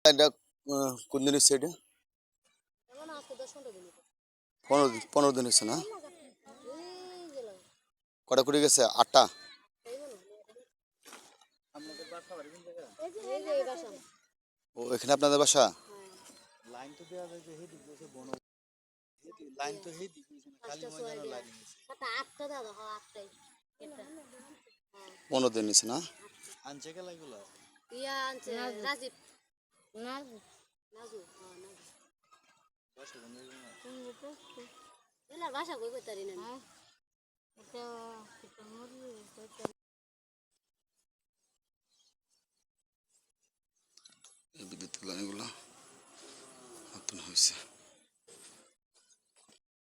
এটা কোন দিন হচ্ছে এটা? 15 দিন হচ্ছে না? কটা কুড়ি গেছে? 8টা। ও এখানে আপনাদের বাসা? লাইন তো দেওয়া যায় যে হেডি বসে বন লাইন তো হেডি খালি ময়দানের লাইন আছে 15 দিন নিচ্ছে না? আনছে গেলা এগুলা রাজীব নাজু নাজু বাসা বন্ধ হয়ে গেল এলার ভাষা কই কইতারি না